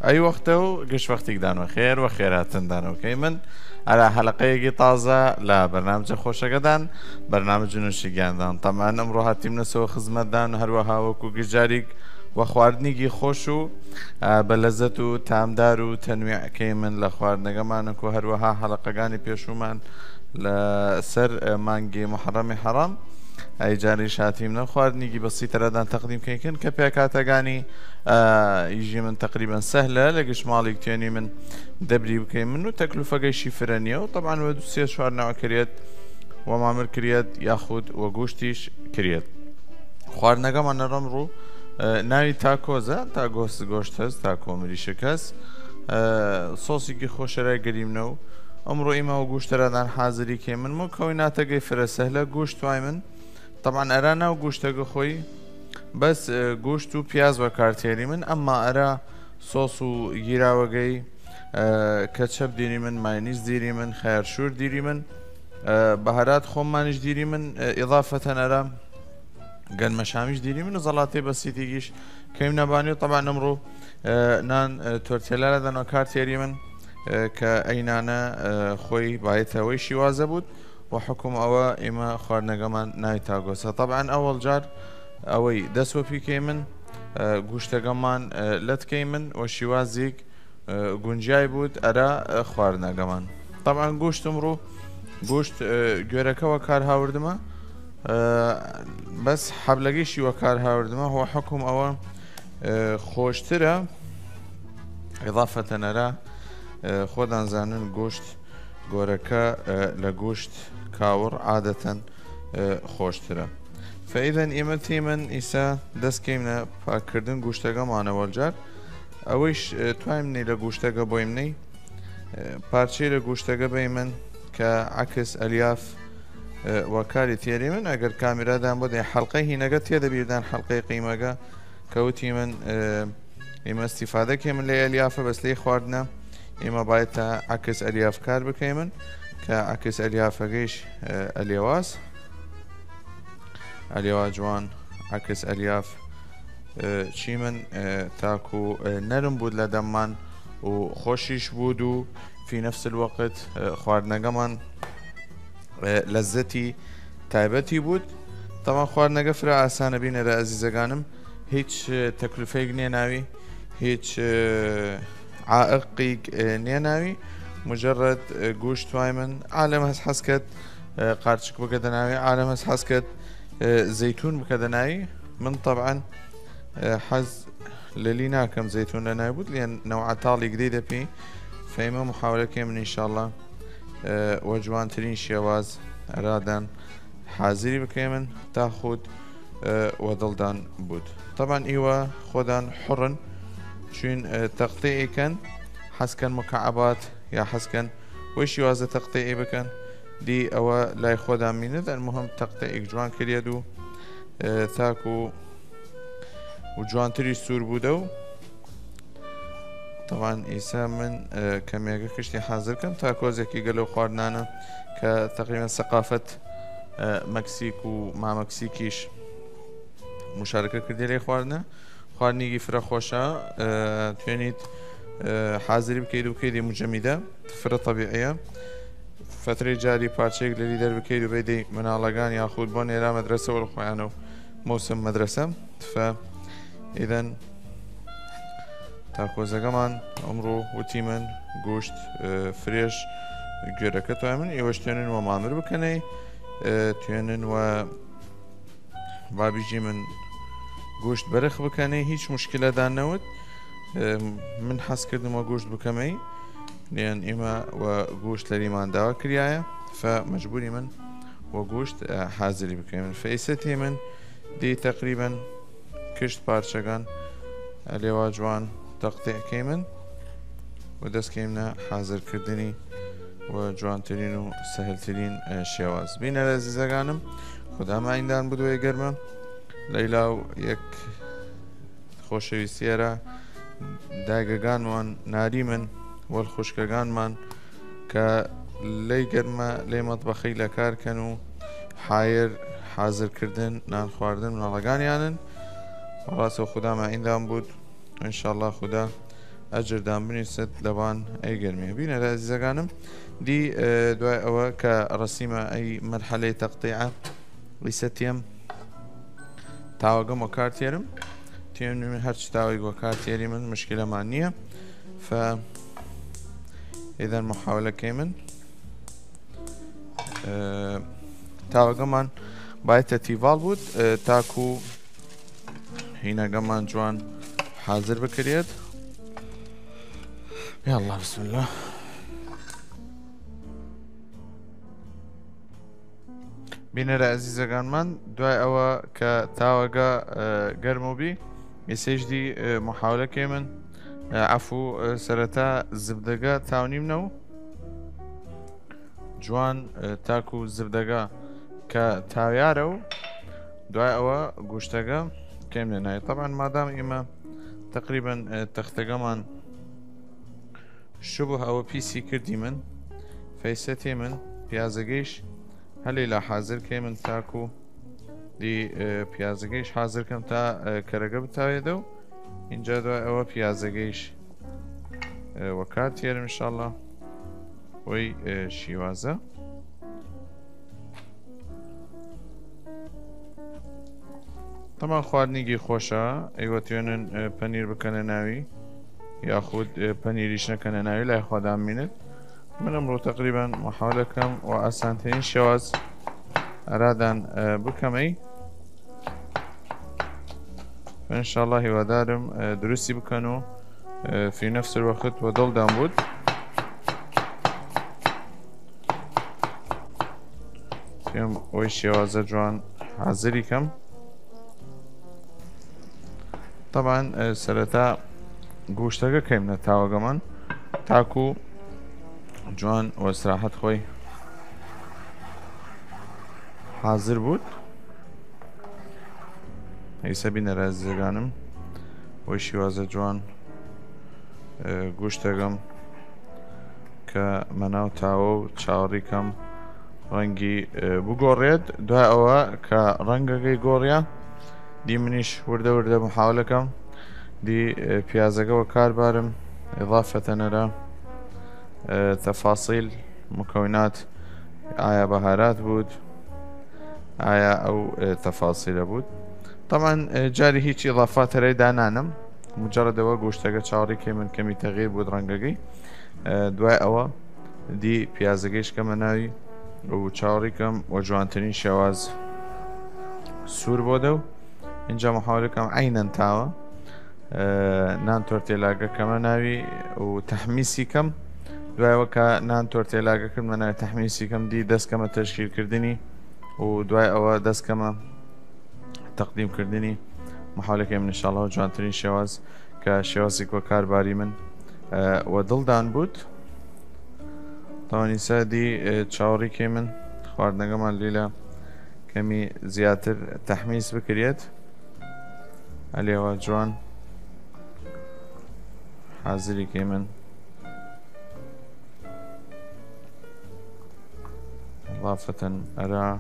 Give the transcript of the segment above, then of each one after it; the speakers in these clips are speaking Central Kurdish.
أي وقته قش وقتك دانو خير وخيراتن دانو كيمن على حلقة طازة لا برنامج خوش قدان برنامج نوشيجان دان طبعا أمرو هاتيم نسو خدمة دان هروها وكو جاريك وخواردنيگی خۆش و بە لەزەت و تامدار و تەنویعکەی من لە خواردنەکەمانە و هەروەها حەڵقەکانی پێشومان لە سەر مانگی محەڕەمی حەرام ئەی جاریش هاتیمنە خواردنیگی بەسیتەرەدان تەقدیمکەین کە پێکاتەکانی ئیژی من تقریبا سەهلە لە گشتماڵی توێنی من دەبری بکەین من و تەکلوفەکەیشی فرەنیە و طبعاً وە دوو سێ چوار ناوە کرێت و مامر کرێت یاخود وە گوشتیش کرێت خواردنەکەمان نەڕەم ڕوو ناوی تاکۆزە تا گۆشت هەست تا کۆمری شکست سۆسێکی خۆشەرای گەریمنە و ئەمڕۆ ئێمەوە گوشتەرەدان حازری کێ من کەوی ناتەگەی فرەسەهلە گوشت وای من طبعاً ئەرا ناو گوشتەکە خۆی بەس گوشت و پیاز وە کارتێری من ئەمما ئەرا سۆس و گیراوەگەی کەچەپ دیری من ماینیز دیری من خەیارشور دیری من بەهارات خۆممانیش دیری من ئیضافەتەن ئەرا گەنمەشامیش دیری من و زەڵاتەی بەسیتێکیش کەیم نەبانی و طبعاً ئەمڕۆ نان تۆرتێلا لەدەنەوە کارتێری من کە ئەینانە خۆی باەتەوەی شیوازە بوود و حکوم ئەوە ئێمە خواردنەکەمان ناوی تاگۆسە طبعاً ئەوەڵ جار ئەوەی دەسوەپیکەی من گوشتەکەمان لەتکەی من و شیوازێک گونجای بوود ئەرا خواردنەکەمان طبعاً گوشت ئەمڕۆ گوشت گوێرەکەەوە کار هاوردمە بەس حەبلەکەیشی وە کار هاوردمە هو حکوم ئەوە خۆشترە ئیضافەتەنەرە خۆدانزانن گوشت گۆرەکە لە گوشت کاوڕ عادەتەن خۆشترە فەئیدەن ئێمە تێمن ئیسا دەستکەینە پاکردن گوشتەکەمانەوە جار ئەوەیش توانینی لە گوشتەکە بۆی منەی پارچەی لە گوشتەکە بەی من کە عکس ئەلیاف وەکاری تێری من ئەگەر کامێرادان بۆ دەی حەڵقەی هینەکە تێدەبیردان حەڵقەی قیمەکە کەوتی من ئێمە استیفادەکێ من لە ئەلیافە بەس لێی خواردنە ئێمە باید تا عکس ئەلیاف کار بکەی من کە عکس ئەلیافەکەیش ئەلێواز ئەلێوا جوان عکس ئەلیاف چی من تاکو نەرم بوود لە دەممان و خۆشیش بوود و في نفس الوقت خواردنەکەمان لەزەتی تایبەتی بوود طبعا خواردنەکە فرا ئاسانە بینەرە ئەزیزەکانم هیچ تەکلفەیەک نییە ناوی هیچ عائقی نییە ناوی مجرد گوشت توای من عالم هەست حەسکەت قارچک بکەدە ناوی عالم هەست حەسکەت زەیتون بکەدە ناوی من طبعا حەز لەلی ناکەم زەیتون لە ناوی بوود لێن نەوعەتاڵی گدەی دەپی فەیمە محاولەکەی من ئینشاءالله وە جوانترین شێواز ئەرادان حازری بکەی من تا خود وە دڵدان بوود طبعا ئیوە خۆدان حڕن چون تەقتیئیکەن حەسکەن مکعبات یا حەسکەن وەی شێوازە تەقتیئی بکەن دی ئەوە لای خۆدان مینێت المهم تەقتیئیک جوان کرێت و تاکو و جوانتری سوور بوودە و طبعا ئیسا من کەمێکە کشتی حازر کەم تا کۆزێکی گەلە خواردنانە کە تقریبا سەقافەت مەکسیک و مامەکسیکیش مشارکە کردی لێ خواردنە خواردنیگی فرە خۆشە توێنیت حازری بکەیت و بکەیت مجەمیدە فرە طەبیعیە فترەی جاری پارچەیەک لەلی دەربکەیت و بەیدەی مناڵەکان یاخود بۆ نێرا مەدرسە وەرە خۆیانە و مەوسم مەدرسە ئیدەن تاکۆزەکەمان ئەمڕۆ وتی من گوشت فرێش گوێرەکە توای من ئێوەش توێنن وە مامر بکەنەی توێنن وە بابیژی من گوشت بەرخ بکەنەی هیچ مشکلەدان نەوت من حەز کردمەوە گوشت بکەمەی لێن ئێمە وە گوشت لەریمان داوا کریایە فمەجبوری من وە گوشت حازری بکەین من فەیسەتی من دی تقریبا کشت پارچەکان ئەلێوا جوان تەقتیعکەی من و دەستکەیمنە حازرکردنی و جوانترین و سەهلترین شێواز بینە لە عەزیزەکانم خوددا مایندان بدوێ گەرمە لەیلا و یەک خۆشەویستیەرە داگەکانمان ناری من وەل خوشکەکانمان کە لەی گەرمە لێ مەتبەخەی لە کارکەن و حایر حازرکردن نان خواردن مناڵەکانیانن ڕاستە خوددا مایندان بود انشاءالله خوددا ئەجردان بنووسێت لەوان ئەیگەرمێ بینە لە ئەزیزەکانم دی دوای ئەوە کە ڕسیمە ئەی مەرحەلەی تەقطیعە لیسە تێم تاوەگەم و کارتێرم تێم من هەرچ تاوەی وە کارتێری من مشکلەمان نییە إذا محاولەکەی من تاوەگەمان باید تیڤال بوود تاکو هینەکەمان جوان حاضر بکرێت یا الله بسم الله بینەرە ئەزیزەکانمان دوای ئەوە کە تاوەگە گەرم و بی ئێسێژدی محاولەکەی من عفو سەرەتا زبدەگە تاونیمنە و جوان تاکو زبدەگە کە تاویارە و دوای ئەوە گوشتەکە کەم لێنایە طبعا مادام ئێمە تقریبا تەختەکەمان شبه ئەوە پیسی کردی من فەیسەتێ من پیازەگەیش هەلێ لە حاضرکەی من تاکو دی پیازەگەیش حاضرکەم تا کەرەگە بتاوێتە و اینجا دوای ئەوە پیازەگەیش وەکار تێرم ئینشاءالله وەی شیوازە طبعا خواردنیگی خۆشە ئەیوەتوێنن پەنیر بکەنە ناوی یاخود پەنیریش نەکەنە ناوی لای خۆدان بینێت من ئەمڕۆ تقریبا محاولەکەم و ئاسانترین شێواز ئەرادان بکەمەی فإنشاءالله هیوادارم دروستی بکەن و في نفس الوقت و دڵدان بود پێم ئەوی شێوازە جوان حاضری کەم طبعا سەرەتا گوشتەکە کەیمنە تاوەگەمان تاکو جوان و ئیسراحەت خۆی حاضر بود ئەیسە بینەرە ئەزیزەکانم وەی شێوازە جوان گوشتەکەم کە مەناو تاوە و چاوەڕیکەم ڕەنگی بگۆڕێت دوای ئەوە کە ڕەنگەکەی گۆڕیە دی منیش وردە وردە محاولەکەم دی پیازەکەەوە کاربارم إضافة إلى تفاصيل مكونات آية بهارات بود آية أو تفاصيل بود طبعا جاري هيك إضافات هري دانانم مجرد أوا گوشتەکە چاوەڕی من کەمی تەغیر بود ڕەنگەکەی دوای ئەوە دی پیازەکەیش کەمە ناوی و چاوەڕیکەم و جوانترین شێواز سوور بۆ دە و اینجا محاولەکەم عینەن تاوە نان تۆرتێلاگە کەمە ناوی و تەحمیسی کەم دوایەوە کە نان تۆرتێلاگە کردمە ناوی تەحمیسی کەم دی دەستکەمە تەشکیلکردنی و دوای ئەوە دەستکەمە تەقدیمکردنی محاولەکەی من ئینشاءالله جوانترین شێواز کە شێوازێک وە کارباری من و دڵدان بود تاوانیسا دی چاوەڕیکەی من خواردنەکەمان لێلە کەمی زیاتر تەحمیس بکرێت هەلێەوە جوان حاضریکەی من إضافة أرى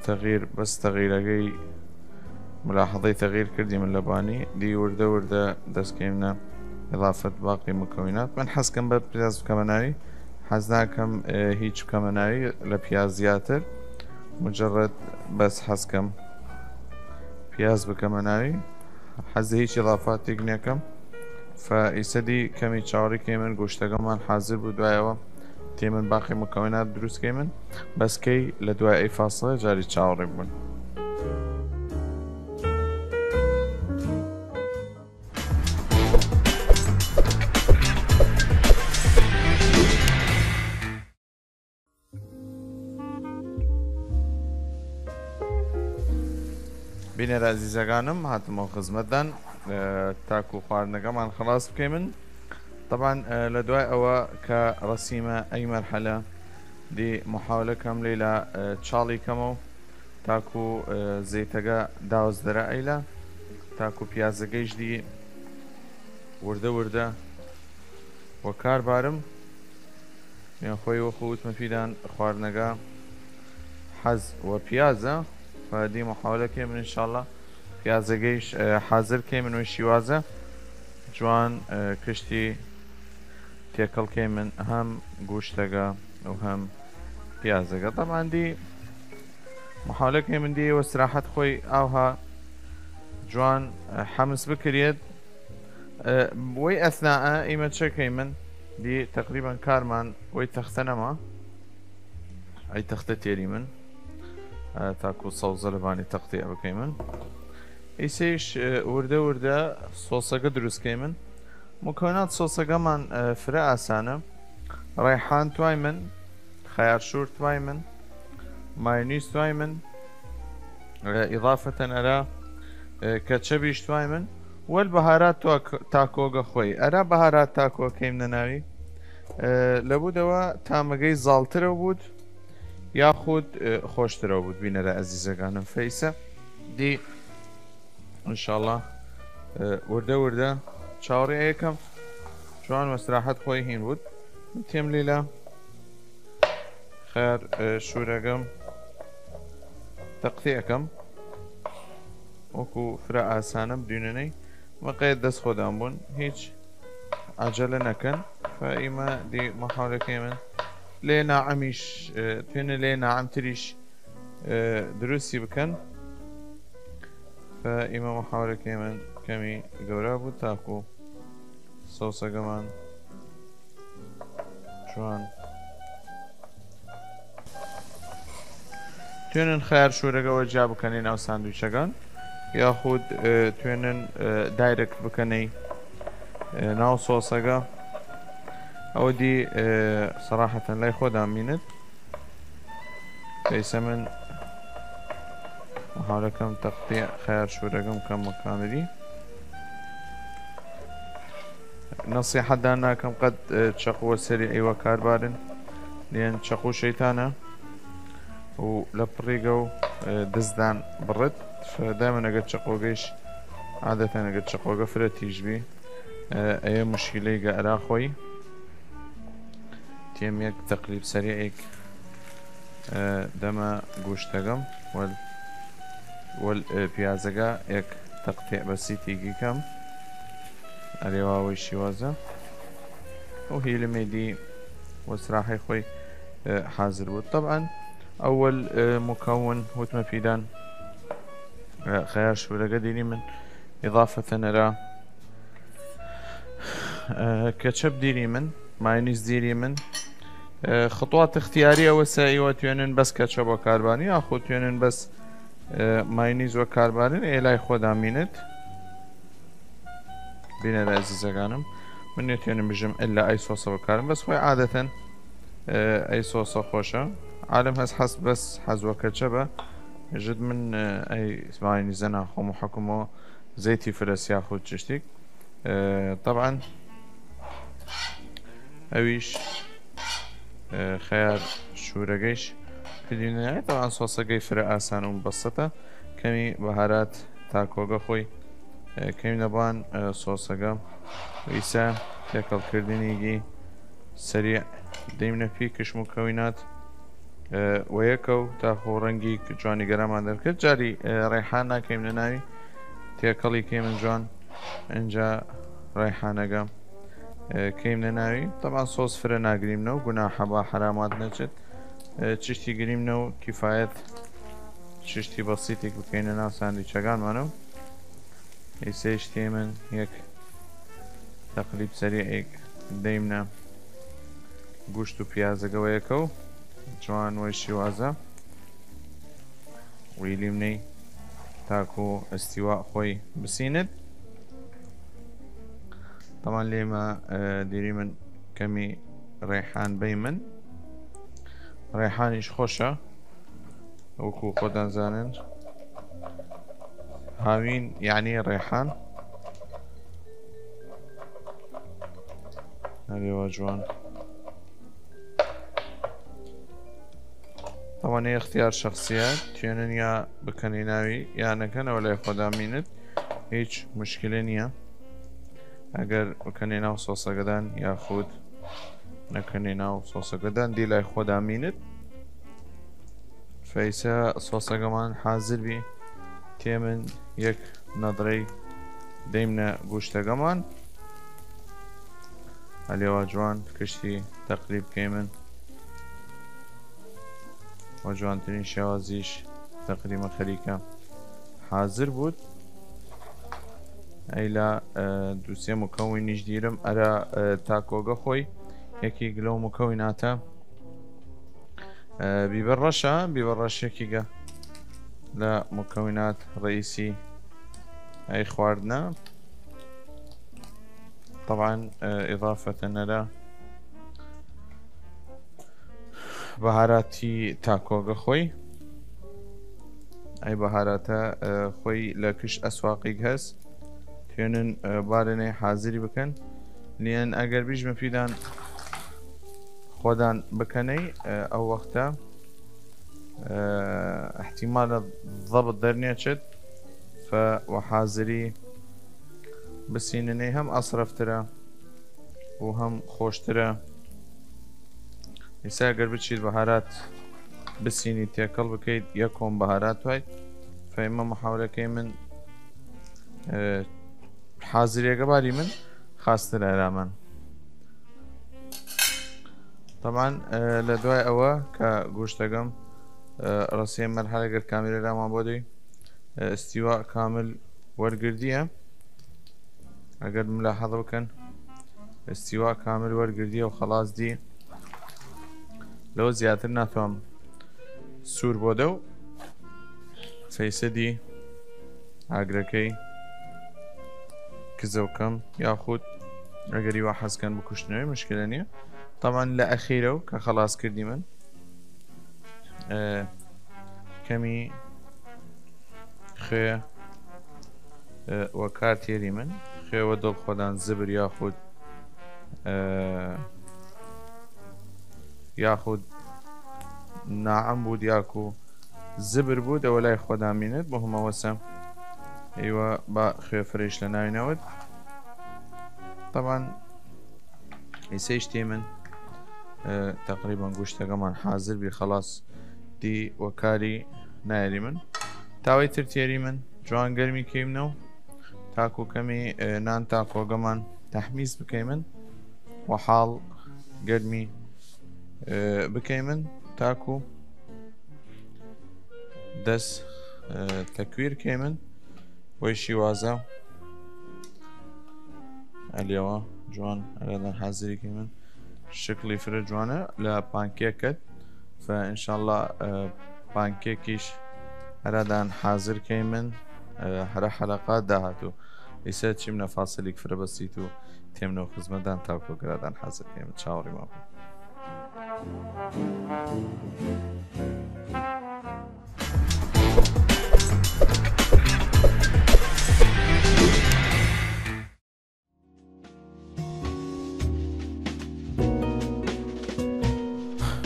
تغيير بس تغييرەکەی ملاحظەی تغيير كردي من لباني دي وردة وردة دەست کەیمنە إضافة باقي مكونات من حەز کەم بە پیاز بکەمە ناوی حەز ناکەم هیچ بکەمە ناوی لە پیاز زیاتر مجرد بس حەز کەم پیاز بکەمە ناوی حەز هیچ إضافاتێک نەکەم فئیسەدی کەمی چاوەڕیکەی من گوشتەکەمان حاضر بوو دوایەوە تێ من باقی مکونات دروستکەی من بەسکەی لە دوای ئەی فاصلە جاری چاوەڕێک بوون بینەرە ئەزیزەکانم هاتمەوە خزمەتدان تاکو خواردنەکەمان خلاص بکەی من طبعا لە دوای ئەوە کە ڕسیمە ئەی مەرحەلە دی محاولەکەم لێ لە چاڵی کەمەوە تاکو زەیتەکە داوەزدەرە ئەیلا تاکو پیازەکەیش دی وردە وردە وە کاربارم میان خۆی وەخۆ وتمە پیدان خواردنەکە حەز وە پیازە فدی محاولەکەی من ئینشاءالله پیازەکەیش حاضر کەی من وەی شیوازە جوان کشتی تێکەڵکەی من هەم گوشتەکە و هەم پیازەکە طبعا دی محاولەکەی من دیەوە سراحەت خۆی ئاوها جوان حەمس بکرێت وەی ئەثناءە ئیمە چەکەی من دی تقریبا کارمان وەی تەختە نەما ئەی تەختە تێری من تاکو سەوزە لەبانی تەختی بکەی من ئیسەیش وردە وردە سۆسەکە دروستکەی من مکۆنات سۆسەکەمان فرە ئاسانە ڕێحان توای من خەیارشور توای من مایۆنیز توای من إضافة أرى كاتشبيش توای من والبهارات تاكوغا خوي أرى بهارات تاكو كيم نناوي لەبوودەوە تامەگەی زاڵترە بود یاخود خۆشترەوە بود بینەرە ئەزیزەکانم فەیسە دی ئینشاءڵڵا وردە وردە چاوەڕێ یەکەم جوان وەستراحەت خۆی هین بود تێم لێلا خەر شوورەکەم تەقتی ئەەکەم وەکو فرە ئاسانە بدوێنەی مەقەیت دەست خۆدان بوون هیچ عجلە نەکەن فئیمە دی مەحاولەکەی من لێ ناعەمیش توێنە لێ ناعەمتریش دروستی بکەن فئیمە مەحاولەکەی من کەمی گەورە بوو تاکو سۆسەکەمان جوان توێنن خەیار شوورەکەەوە جا بکەنەی ناو ساندویچەکان یاخود توێنن دایرەکت بکەنەی ناو سۆسەکە ئەوە دی سەراحەتەن لای خۆدا مینت پێیسە من مەحاولەکەم تەقتی خەیار شوورەکەم کەم مەکانەری نەسیحەتدان ناکەم قەت چەقووە سەری ئەیوە کاربارن لێن چەقوو شەیتانە و لە پڕیگە و دزدان بڕێت دائما ئەگەر چەقۆگەیش عادەتەن ئەگەر چەقۆگە فرە تیژبی ئەیە مشکلەی گەئرا خۆی تێم یەک تەقلیب سەریعێک دەمە گوشتەکەم وەل پیازەکە یەک تەقتێ بەسیتێکی کەم ئەرێواوەی شیوازە و هیلمێدی وەسراحی خۆی حاضر بود طبعا أول مكون وتم فيدان خيار شوورەکە دینی من إضافة إلى كاتشب ديري من مايونيز ديري من خطوات اختيارية وسائية توێنن بس كاتشب وكارباني أخو توێنن بس مايونيز وكارباني إلى خود أمينت بين العزيزەکانم من نتوێنم بژم إلا أي صوص وكارم بس خوي عادة أي صوص خوشة عالم هز حس بس حزوة كاتشبة جد من أي مايونيز أنا خو محكمه زيتي فرس ياخد تشتيك طبعا أويش خيار شورقيش كدينا طبعا صوصة جاي فرق آسان ومبسطة كمي بهارات تاكوغا خوي كمي نبان صوصة جا ويسا تاكل كردينيجي سريع دايما في كش مكونات ويكو تاخو رنجي جواني قرام عندر كد جاري ريحانا كيمنا ناوي تاكلي كيمن جوان انجا ريحانا قام كيمنا ناوي طبعا صوص فرنا قريمنا وقناحة با حرامات نجد تشتي قريمنا كفاية تشتي بسيطك بكينا ناو ساندويتشاقان مانو يسيش تيمن يك تقليب سريع دايمنا قوشتو بيازا قويكو جوان وشيوازا ويليمني تاكو استواء خوي بسيند طبعا ليما ديري من كمي ريحان بيمن ريحانيش خوشة وكو خودان زانن هاوين يعني ريحان هذي واجوان طبعا هي اختيار شخصيات تيونن يا بكنيناوي يا نكن ولا يخودا مينت هيج مشكلة نيا اگر بكنيناو صوصة قدان ياخود نكنيناو صوصة قدان دي لا يخودا مينت فايسا صوصة قمان حاضر بي تيمن يك نظري دايمنا قوشتا قمان هەلێوا جوان کشتی تەقریب بکەی من وە جوانترین شێوازیش تەقریمە خەریکە حازر بوود ئەیلا دووسێ مکەوینیش دیرم ئەرە تاکۆگە خۆی یەکی گلۆ مکەوی ناتە بیبەر ڕەشە بیبەر ڕەشێکیگە لە مکەوینات ڕئیسی ئەی خواردنە طبعا إضافة إلى بهاراتي تاكوغا خوي أي بهاراتا خوي لكش أسواقي هس تينن بارني حاضري بكن لأن أجر بيج مفيدان خودان بكني أو وقتا احتمال الضبط درنيا شد فوحاضري بسیننەی هەم ئاسرەفترە و هەم خۆشترە ئێستا ئەگەر بچیت بەهارات بسینی تێکەڵ بکەیت یەک کۆم بەهارات وایت فەیمە محاولەکەی من حازرێگە باری من خاستر ئەرامان طبعا لە دوای ئەوە کە گۆشتەکەم ڕەسیە مەرحەلەگەر کامێرەرامان بۆ دەی استیوا کامل وەرگردیە اگر ملاحظه بکن استواء كامل ورقرديه وخلاص دي لو زيادة ناتوم سور بودو فيسدي عقركي كزوكم ياخد اگر يوحز كان بكشنوي مشكلة نية طبعا لأخيره كخلاص كردي من كمي خي وكارتيري من خێوە دڵ خۆدان زبر یاخود ناعەم بوود یاکو زبر بوود ئەوە لای خۆدان بینێت بۆ هەمەوەسە ئێوە بە خوێ فرێش لە ناوینەوەت طبعا ئیسەی شتێ من تقریبا گوشتەکەمان حازر بی خلاص دی وەکاری نایری من تاوەی تر تێری من جوان گەرمی کەیمنەوە تاكو كمي نان تاكو كمان تحميز بكيمن وحال قدمي بكيمن تاكو دس تكوير كيمن ويشي وازا اليوا جوان على حازري كيمن شكلي فرد جوانا لا بانكيكت فإن شاء الله بانكيكيش أردان حاضر كيمن هر حلقات داهاتو ئێستا چیم نەفاسەلێک فرە بەسیت و تێمنەوە خزمەتدان تاکۆگرادان حەزر پێمە چاوەڕی مابوو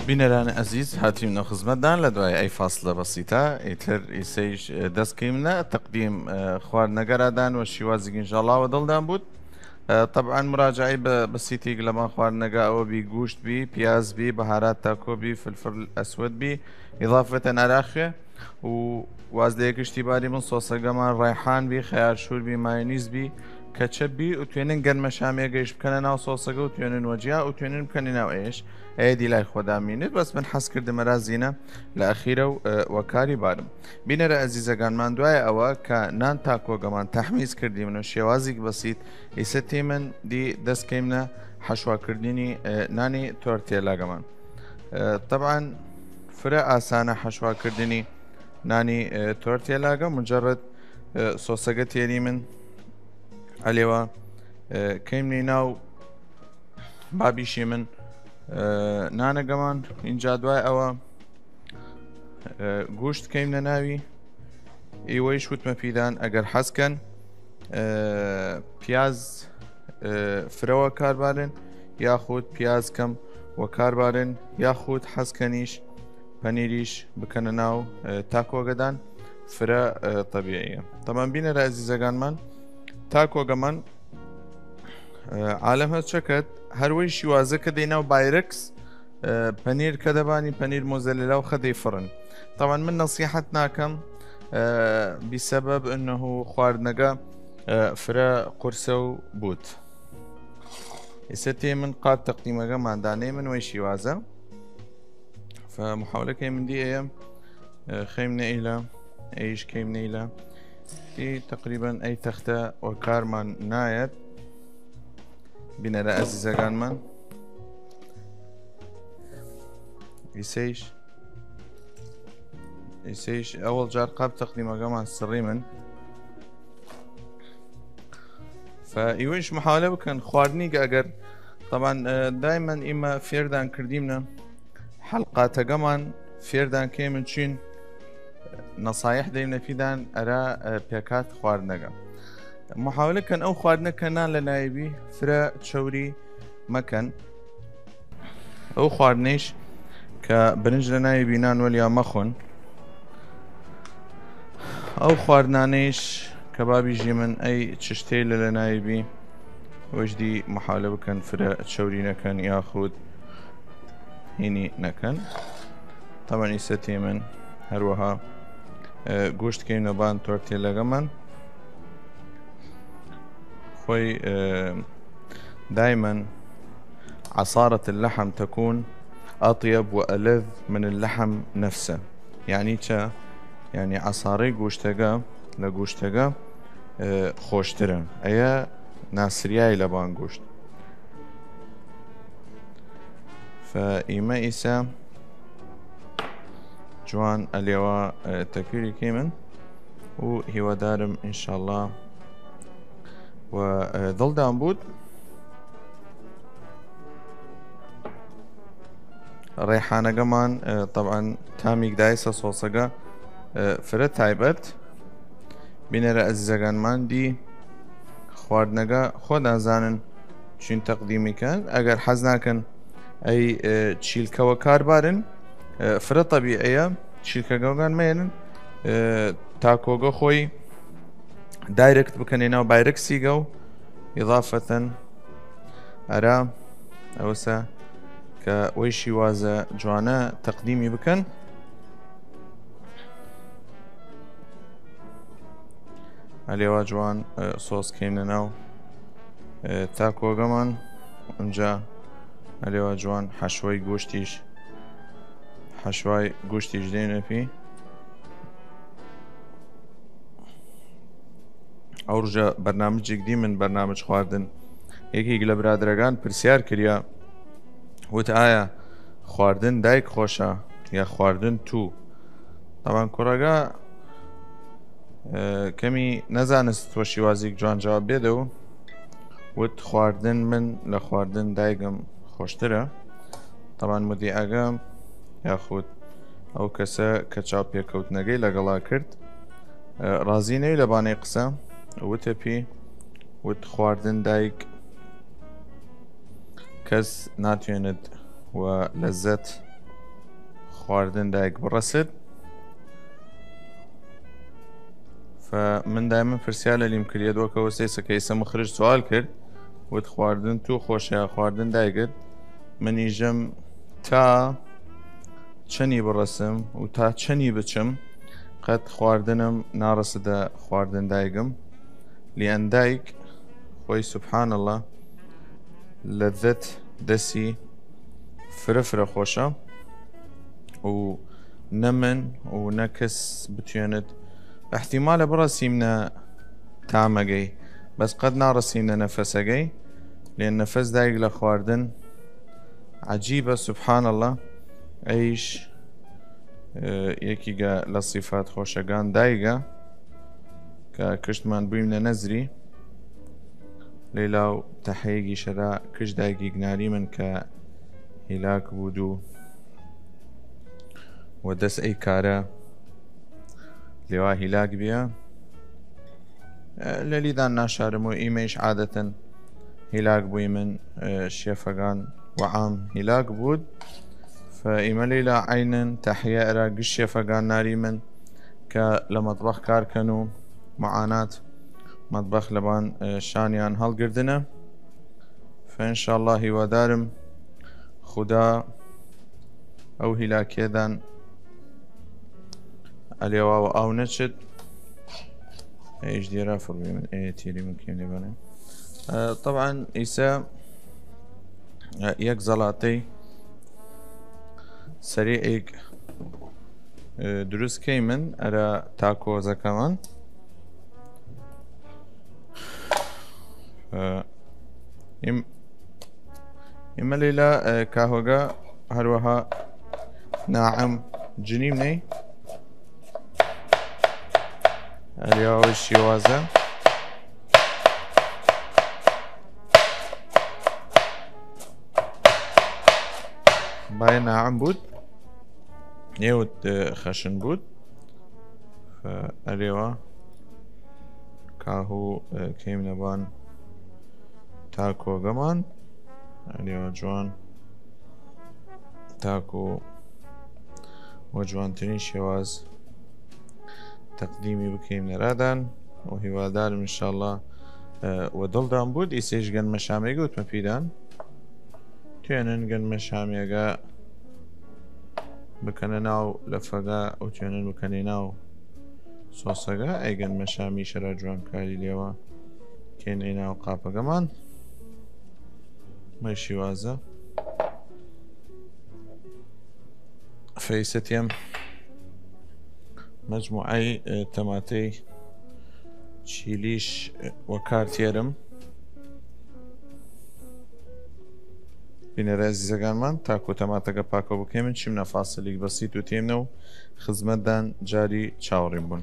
بینەرانی ئەزیز هاتیمنە خزمەتدان لە دوای ئەی فاصلە بەسیتە ئیتر ئیسەیش دەستکەیمنە تەقدیم خواردنەگەرادان وە شیوازێکی ئینشاڵڵاوە دڵدان بوود طبعا مراجعی بەسیتێک لەمان خواردنەگە ئەوە بی گوشت بی پیاز بی بەهارات تاکۆ بی فلفل ئەسود بی ئیضافەتە ناراخێ و وازدەیەکشتی باری من سۆسەگەمان ڕایحان بی خەیارشور بی مایۆنیز بی کەچەپ بی و توێنن گەرمە شامێگەیش بکەنە ناو سۆسەگە و توێنن وەجیا و توێنن بکەنی ناو ئێش ئەیدی لای خۆدامینێت بەس من حەز کردمە رازینە لە ئەخیرە و وەکاری بارم بینەرە ئەزیزەکانمان دوایە ئەوە کە نان تاکۆگەمان تەحمیز کردی منە شێوازێک بەسیت ئیسە تێمن دی دەستکەیمنە حەشواکردنی نانی تۆرتێلاگەمان طبعا فرە ئاسانە حەشواکردنی نانی تۆرتێلاگە مجرد سۆسەگە تێری من ئەلێوە کەیمنی ناو بابیشی من نانەگەمان اینجا دوای ئەوە گوشت کەیمنە ناوی ئێوەی شوتمە پیدان ئەگەر حەزکەن پیاز فرەوە کاربارن یاخود پیاز کەم وە کاربارن یاخود حەزکەنیش پەنیریش بکەنە ناو تاکۆگەدان فرە طەبیعیە تەمان بینەرە ئەزیزەکانمان تاکۆگەمان عالم هەست چەکەت هەروەی شیوازە کە دەیناو بایرەکس پەنیر کە دەبانی پەنیر مۆزەلێلا و خەدەی فڕن طبعا من نصيحة ناكم بسبب انه خواردنەکە فرە قورسە و بوت ئێستا من قات تەقدیمەکەمان دانێ من وەی شیوازە فمحاولەکەی من دی ئەیە خەیمنە ئیلا ئەیش کەیمنە ئیلا تقریبا ئەی تەختە وەکارمان نایەت بینەرە ئەزیزەکانمان ئیسەیش ئەوەڵ جار قاب تەقدیمەکەمان سڕی من فإيوش محاولة بكن خواردني أجر طبعا دائما إما فيردان كرديمنا حلقات كمان فيردان كيمن شين نصايح دايما في دان أرى بيكات خواردنجا محاولة كان أو خواردنا كنا لنايبي فرا تشوري مكان أو خواردنيش كبرنج لنايبي نان وليا مخون أو خواردنانيش كبابي جي من أي تشتيل لنايبي وجدي محاولة بكن فرا تشوري نكن ياخد هيني نكن طبعا يستي من هروها گوشت كينا بان تورتيلا كمان خوي دايما عصارة اللحم تكون أطيب وألذ من اللحم نفسه يعني يعني عصاري گوشتگا لگوشتگا خوشترن ايا ناسرياي لبان گوشت فإيما إيسا جوان اليوا تكيري كيمن وهو دارم إن شاء الله وظل دامبود ريحانة كمان طبعا تاميك دايسة صوصقا فرد تايبت بینەرە ئەزیزەکانمان دی خواردنەکە خۆ نازانن چین تەقدیمیکەن ئەگەر حەز ناکەن ئەی چیلکەوە کاربارن فرە طەبیعەیە چیلکەکەوەکان مێنن تاکۆگە خۆی دایرکت بکەنێنەوە بایرکسیگە و ئیضافەتەن ئەرا ئەوەسە کە وەی شیوازە جوانە تەقدیمی بکەن عليوا جوان صوص كيمنا ناو تاكو كمان انجا عليوا جوان حشوي گوشتيش دينا فيه اورجا برنامج جديد من برنامج خواردن يكي قل برادرگان پرسيار كريا وت آيا خواردن دايك خوشا يا خواردن تو طبعا كوراغا كمي نزانست وشي وازيك جوان جواب بيدو وت خواردن من لخواردن دايقم خوشتره طبعا مدي اقام ياخد او كسا كتشاب يكوت نقي لقلا كرد رازيني لباني قسا وتبي وت خواردن دايق كز ناتيوند ولذت خواردن دايق برسد فمن دائما فرسيالة اللي يمكن يدوك وسيسا كيسا مخرج سؤال كرد ود خواردن تو خوشا خواردن دايقد من يجم تا چني برسم و تا چني بچم قد خواردنم نارسده خواردن دايقم لأن دايق خوي سبحان الله لذت دسي فرفرة خوشا و نمن و نكس بتياند احتمال برسيمنا تامجي بس قد نارسيمنا نفسجي لأن نفس دايق لخواردن عجيبة سبحان الله عيش يكيجا لصفات خوشگان دايقة ككشتمان بويمنا نزري ليلاو تحيقي شراء كش دايقي قناري من كهلاك بودو ودس اي كارا لوا هلاك بيا للي دان ناشارمو ايميش عادة هلاك بوي من شيفقان وعام هلاك بود فإما ليلا عينن تحيا إرا قش شيفقان ناري من كلمطبخ كار كانوا معاناة مطبخ لبان شانيان هل قردنا فإن شاء الله هو دارم خدا أو هلاك يدان اليوا وأو نشد ايش دي رافر من اي تيري ممكن يبان طبعا إيسا یەک زەڵاتەی سەریعێک دروستکەی من ئەرە تاکۆزەکەمان ئێمە لێلا کاهۆگە هەروەها ناعەم جنیم نەی ئەلیاوەی شێوازە باە ناعەم بود نێوت خەشن بود ئەرێوە کاهوو کەیم نەبان تاکۆگەمان ئەرێوە جوان تاکۆ وە جوانترین شێواز تەقدیمی بکەین نەرادان و هیوادارم ئینشاءڵڵا وە دڵدان بود ئیسێش گەنمە شامێگە وتمە پیدان توێنن گەنمە شامێگە بکەنە ناو لەفەگە و توێنن بکەنێ ناو سۆسەگە ئەی گەنمە شامی شەرا جوانکاری لێوە کێنەی ناو قاپەکەمان مەی شیوازە فەیسەتیم مەجموعەی تەماتەی چیلیش وەکارتێرم بینەرە عەزیزەکانمان تاکۆ تەماتەکە پاکۆ بکەین من چیم نەفاسەلێک بەسیت و تێمنە و خزمەتدان جاری چاوەڕێم بوون.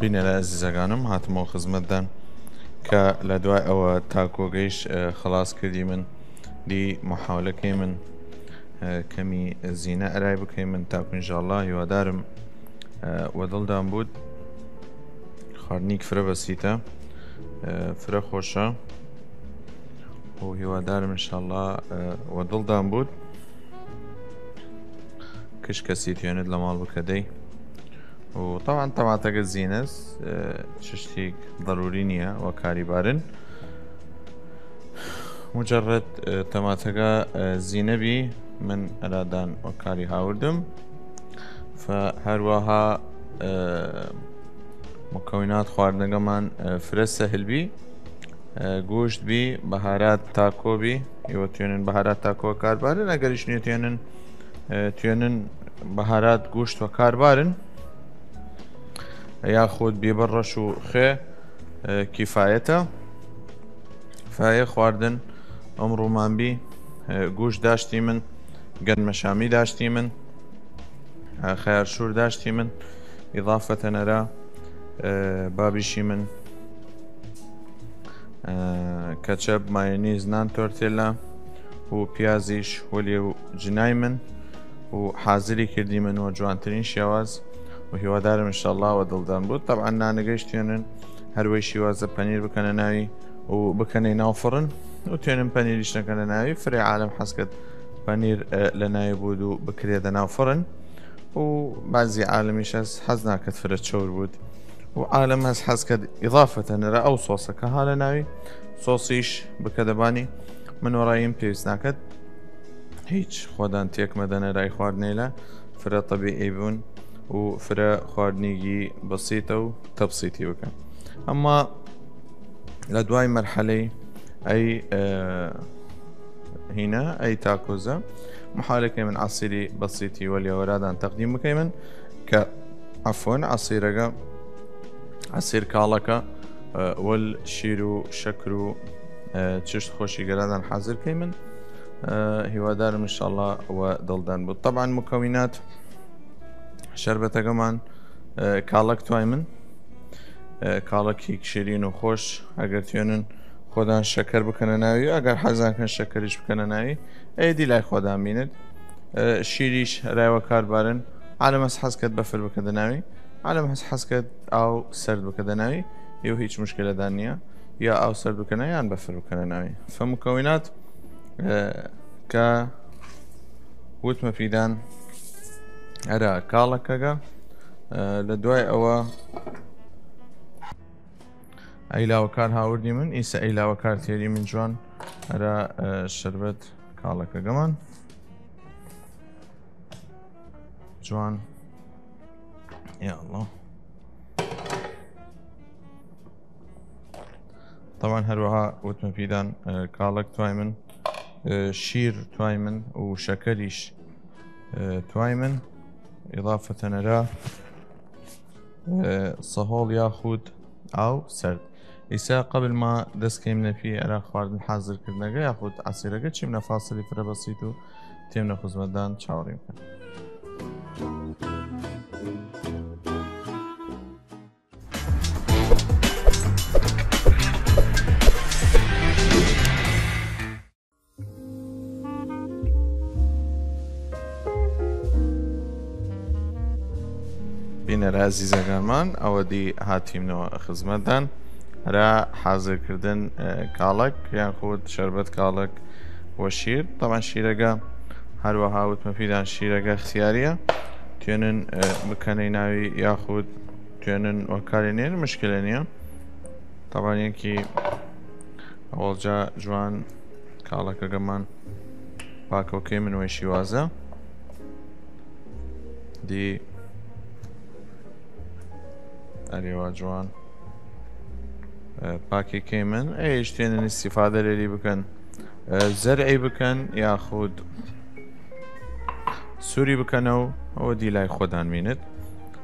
بینەرە عەزیزەکانم هاتمەوە خزمەتدان کە لە دوای ئەوە تاکۆگەیش خلاص کردی من دی محاولەکەی من کەمی زیینە ئەرای بکەین من تاکو ئینشاءڵڵا هیوادارم وە دڵدان بود خواردنیک فرە بەسیتە فرە خۆشە و هیوادارم ئینشاءڵڵا وە دڵدان بود کەش کەسی توێنێت لە ماڵ بکەدەی و طبعا تەماتەکە زیینەس شتێک ضروري نییە وە کاریبارن مجرد تەماتەکە زیینەبی من ئەرادان وەکاری هاوردم هەروەها مکەونات خواردنەکەمان فرە سەهلبی گۆشت بی بەهارات تاکۆبی ئێوە توێنن بەهارات تاکۆ کاربارن ئەگەریش نێ توێنن بەهارات گۆشت وە کاربارن یاخود بێبەڕەش و خێ کیفایەتە فایە خواردن ئەمڕۆمان بی گوشت داشتی من گەنمە شامی داشتی من خەیارشور داشتی من ئیضافەتە نەرا بابیشی من کەچەپ مایۆنیز نان تۆرتێلا و پیازیش وەلی و جنای من و حازری کردی من وە جوانترین شێواز و هیوادارم ئینشاءڵڵا وە دڵدان بود طبعا نانەگەیش توێنن هەروەی شیوازە پەنیر بکەنە ناوی و بکەنەی ناو فڕن و توێنم پەنیریش نەکەنە ناوی فرێ عالم حەزکرد پەنیر لە ناوی بود و بکرێتە ناو فڕن و بازی عالمیش حەز ناکرد فرە چۆر بود و عالم هەز حەز کرد ئیضافەتە نەرە ئەو سۆسەکە ها لە ناوی سۆسیش بکە دەبانی من وەڕایم پێویست ناکرد هیچ خۆدان تێک مەدەنە لای خواردنێلە فرە طەبیعی بوون و فرە خواردنێکی بەسیتە و تەبسیتی بکەن ئەمما لە دوای مەرحەلەی ئەی هینە ئەی تاکۆزە محاولەکەی من عسیری بەسیتی وەلیەوەرادان تەقدیم بکەی من کە عەفوەن عسیرەکە عسیر کاڵەکە وەل شیر و شەکر و چشت خۆشی گەرادان حازر کەی من هیوادارم ئینشاءڵڵا وە دڵدان بود طبعا مکەوینات شەربەتەکەمان کاڵک توای من کاڵکی شیرین و خۆش ئەگەر توێنن خۆدان شەکەر بکەنە ناوی ئەگەر حەزانکەن شەکەریش بکەنە ناوی ئەیدی لای خۆدان بینێت شیریش رایوە کاربارن عالم هەز حەز کرد بەفر بکەدە ناوی عالم هەز حەز کرد ئاو سرد بکەدە ناوی ئێوە هیچ مشکلەدان نییە یا ئاو سرد بکەنە یان بەفر بکەنە ناوی فەمکەوینات کە وتمە پیدان ئەرە کاڵەکەگە لە دوای ئەوە ئەیلاوەکار هاوردی من ئیسە ئەیلاوەکار تێری من جوان هەرا شربەت کاڵەکەگەمان جوان یا الله. طبعا هەروەها وتمە پیدان کاڵک توای من شیر توای من و شەکەریش توای من إضافة إلى صهول ياخد أو سرد. إسا قبل ما دسكي من فيه على خواردن حاضر كردناقا ياخد عصيرقا چي من فاصلي فرا بسيطو تيمنا خزمدان چاوري مكان. بینەرە ئازیزەکانمان ئەوە دی هاتیمنەوە خزمەتدان هەرا حازرکردن کاڵک یان خۆت شەربەت کاڵک بۆ شیر. طبعا شیرەکە هەروەها وتمەپیدان شیرەکە اختیاریە توێنن بکەنەی ناوی یاخود توێنن وەکارێنێن مشکلە نییە. طبعا یەکی ئەوڵجا جوان کاڵەکەگەمان پاکۆکەی منوەی شیوازە دی ئەریێوا جوان پاکێکەی من ئەیش توێنن استیفادە لێری بکەن زەرعی بکەن یاخود سووری بکەنەوە ئەوە دی لای خۆدان بینێت.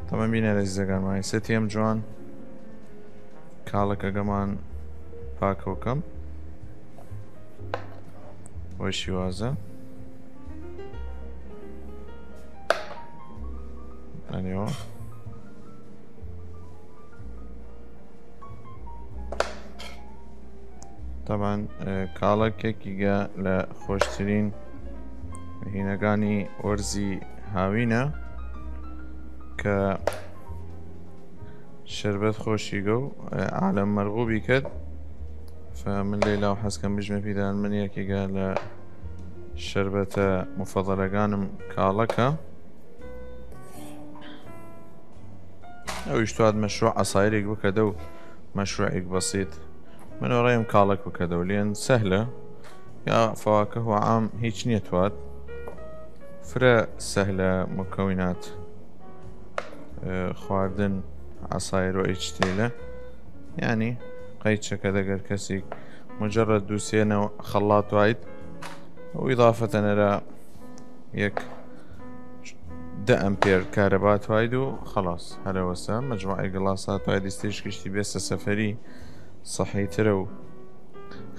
تەمە بینە لە زیزەکانمانی سەتیم جوان کاڵەکەگەمان پاکۆکەم وەی شیوازە ئەریێوا طبعا کاڵەکێکیگە لە خۆشترین هینەکانی وەرزی هاوینە کە شربەت خۆشیگە و عالم مەرغوبی کرد. فمن لەیلا و حەزکەم بژمە پیدان من یەکێکە لە شربەتە مفەضەلەکانم کاڵەکە. ئەویش توات مەشروع عەسایرێک بکەدە و مەشروعێک بەسیط من وڕێم کاڵک بکەدەوە لێن سەهلە یا فواکە هو عام هیچ نییە توات فرە سەهلە مکەوینات خواردن عەسایر و هیچ شتێلە یعنی قەیچەکە دەگەر کەسێک مجرد دووسێنەوە خەڵات وایت و إضافة إلى یەک 10 ئەمپێر کارەبات واید و خەڵاس هەرەوەسە مەجموعی گڵاسات واید دیستێش کشتی بێستە سەفەری صحیترە و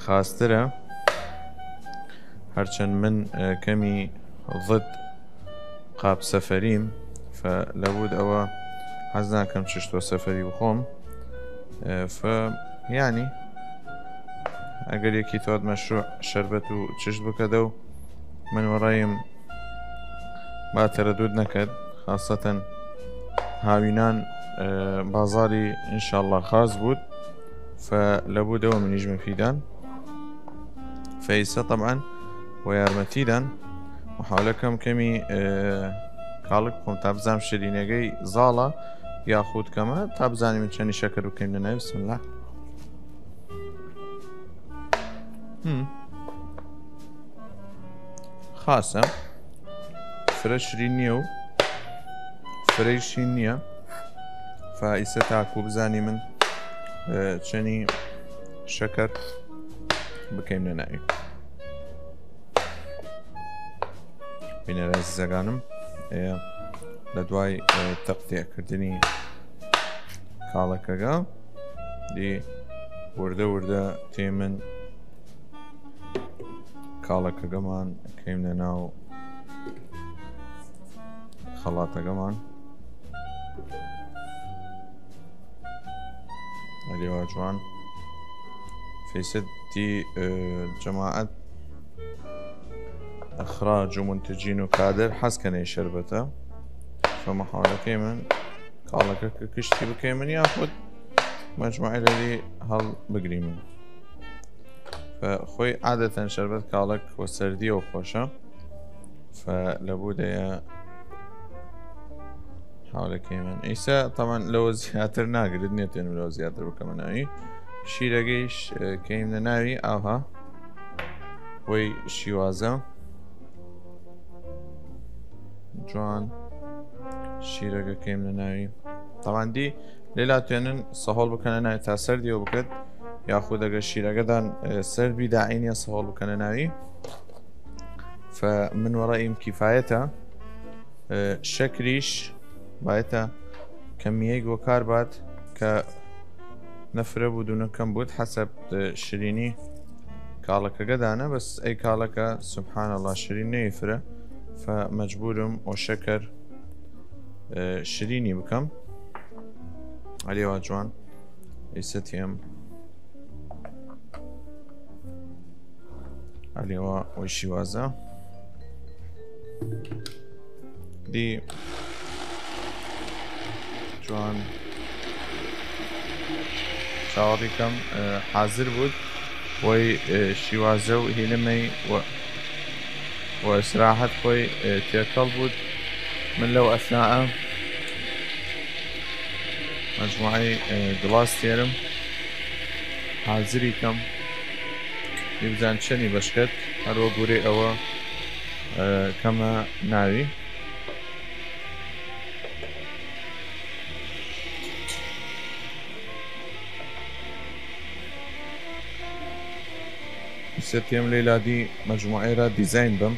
خاسترە. هەرچەند من کەمی ضد قاب سەفەریم فلەبود ئەوە حەز ناکەم چشتۆ سەفەری بخۆم یعنی ئەگەر یەکی تۆت مەشروع شەربەت و چشت بکەدە و من وەڕایم با تەرەدود نەکرد خاستەن هاوینان بازاری ئینشاءالله خاص بود فلابد منیش مفیدان فەیسە طبعا و یارمەتیدان محاولەکەم کەمی کاڵک بخۆم تا بزانم شیرینیەکەی زاڵە یاخود کەمە تا بزانیم چەندی شەکر بکەین لە ناوی. بسم الله. خاصە فرە شیرین نییە و فرەی شین نییە فئیسە تاکو بزانی من چەنی شەکەر بکەین لە ناوی. بینەرە عەزیزەکانم لە دوای تەقتیەکردنی کاڵەکەگە دی وردە وردە تێ من کاڵەکەگەمان کەیم لە ناو خەڵاتەکەمان ئەریێوا جوان فەیسەتی جەماعەت إخراج ومنتجين وكادر حسكني شربته فمحاولة كيمن كالك كشتي بكيمن ياخد مجموعة الذي هل بقريمن فخوي عادة شربت كالك وسردية وخوشة فلابد يا حاول كيمن إيسا طبعا لو زياتر ناقرد نيتين لو زياتر بكمناوي شيرقيش كيمن ناوي أوها وەی شیوازە جوان شیرەکەکەیم لە ناوی تاواندی لێلا توێنن سەهۆڵ بکەنە ناوی تا سەردیەوە بکرد یاخود ئەگەر شیرەکەدان سەربی داعینە سەهۆڵ بکەنە ناوی فمن وەڕائیم کیفایەتە شەکریش باەتە کەمیەی گۆکار بات کە نەفرە بوو دوونەکەم بوت حەسەب شرینی کاڵەکەگەدانە بەس ئەی کاڵەکە سبحان الله شرین نەیفرە فمەجبورم ئۆ شەکەر شرینی بکەم ئەلێوا جوان ئیسەتیم ئەلێوا ئەوی شیوازە دی جوان چاوەڕی کەم حازر بوود وەی شیوازە و هینمەی و ئیسراحەت خۆی تێکەڵ بوود من لەو ئەثناءە مەجموعەی گڵاس تێرم حازری کەم بزان چەنی بەشکرد هەروە گوورەی ئەوە کەمە ناوی سێتیم لێلادی مەجموعەیە دیزاین بم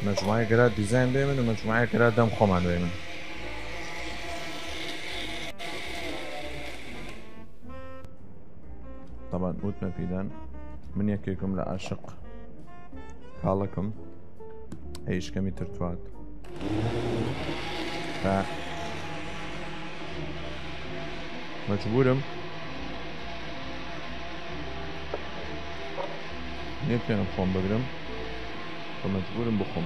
مجموعەیە گەرا دیزاین بێ من و مەجموعەیە گەرا دەم خۆمان بێ من طبعا وتمە پیدان من یەکێکم لە عاشق کاڵەکەم هیچکەمی ترتوات مەجبورم نێتوێنم خۆم بگرم فمەجبورم بخۆم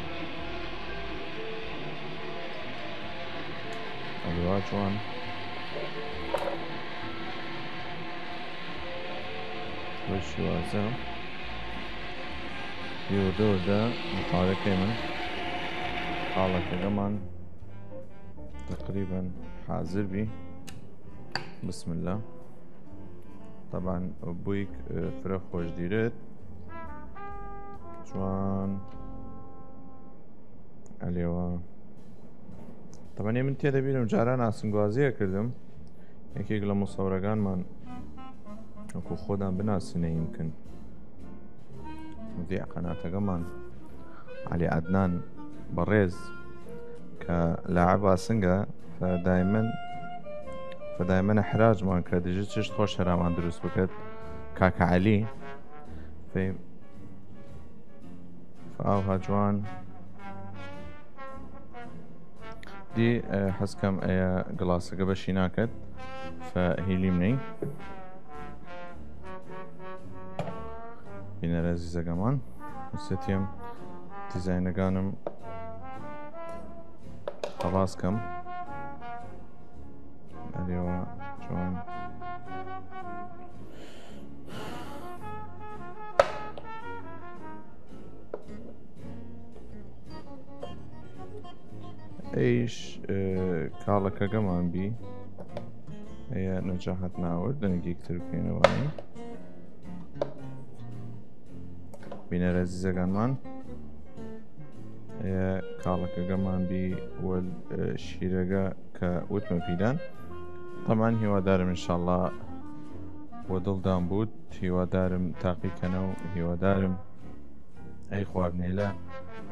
ئەلێوا جوان وەی شیوازە یۆدەوەدا مقالەکەی من حاڵەکەگەمان تقریبا حاضر بی بسم الله طبعا بوویک فرە خۆش دیرێت جوان ئەلێوە تەمەنێ من تێدەبیرم جاران ئاسنگوازیە کردم یەکێک لە مۆسەورەکانمان وەکو خۆدان بناسینە یمکن مذیع قەناتەکەمان عەلی عەدنان بەڕێز کە لاعب ئاسنگە فدایمەن احراجمان کە دژی چشت خۆش هەرامان دروست بکرد کاکە عەلی فئاوها جوان دی حەزکەم ئەیە گڵاسەکە بەشی ناکەت فهیلیم نەی بینەرە عەزیزەکەمان وسێتیم دیزاینەکانم خەڵاس کەم ئەلێوە جوان ئەیش کاڵەکەگەمان بی ئەیە نەجاحەت ناوەرد دەنگێکتر بکەینەوەی بینەرە عەزیزەکانمان ئەیە کاڵەکەگەمان بی وەل شیرەکە کە وتمە پیدان تەمان هیوادارم ئینشاءڵڵا بۆ دڵدان بوود هیوادارم تاقیکەنە و هیوادارم ئەی خواردنێلە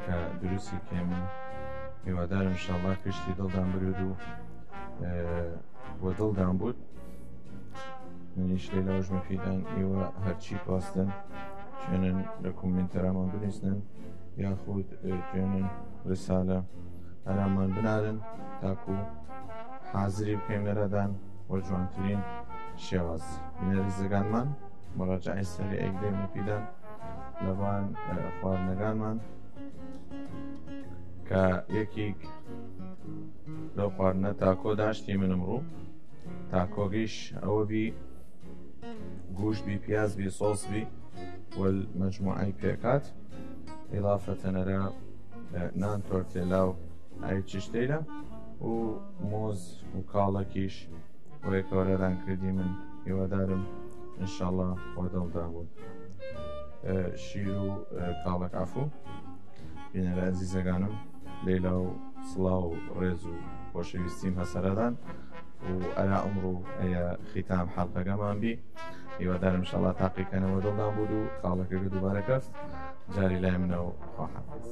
کە دروستی کێ من هیوادارم ئینشاءڵڵا کشتی دڵدان برود و بۆ دڵدان بوود منیش لێ لەوەژ مەفیدان ئێوە هەرچی پاستن توێنن لە کومنتەرامان بنووسن یاخود توێنن ڕسالە ئەرامان بنارن تاکو حازری بکەین لەرەدان وە جوانترین شێواز بینەریزەکانمان مەڕەجعی سەری ئەیگدەی مەفیدان لەوان خواردنەکانمان کە یەکێک لەو خواردنە تاکۆ داشتی من ئەمڕۆ تاکۆگەیش ئەوە بی گوشت بی پیاز بی سۆس بی والمجموعەی پێکات ئیضافەتەن ئەرا نان تۆرتێلا و ئای چ شتەیە و مۆز و کاڵەکیش وەیەکەوەرەدان کردی من هیوادارم ئینشاءڵڵا خوا دڵدابوون. شیر و کاڵک عەفوو بینەرە ئەزیزەکانم لەیلا و سڵاو و ڕێز و خۆشەویستیم هەسەرەدان و ئەلا ئەمڕۆ ئەیە ختام حەڵقەکەمان بی هیوادارم ئینشاءڵڵا تاقیکەنەوە دڵدان بوو و کاڵەکەکە دووبارە کەفت جاری لای منە و خواحافظ.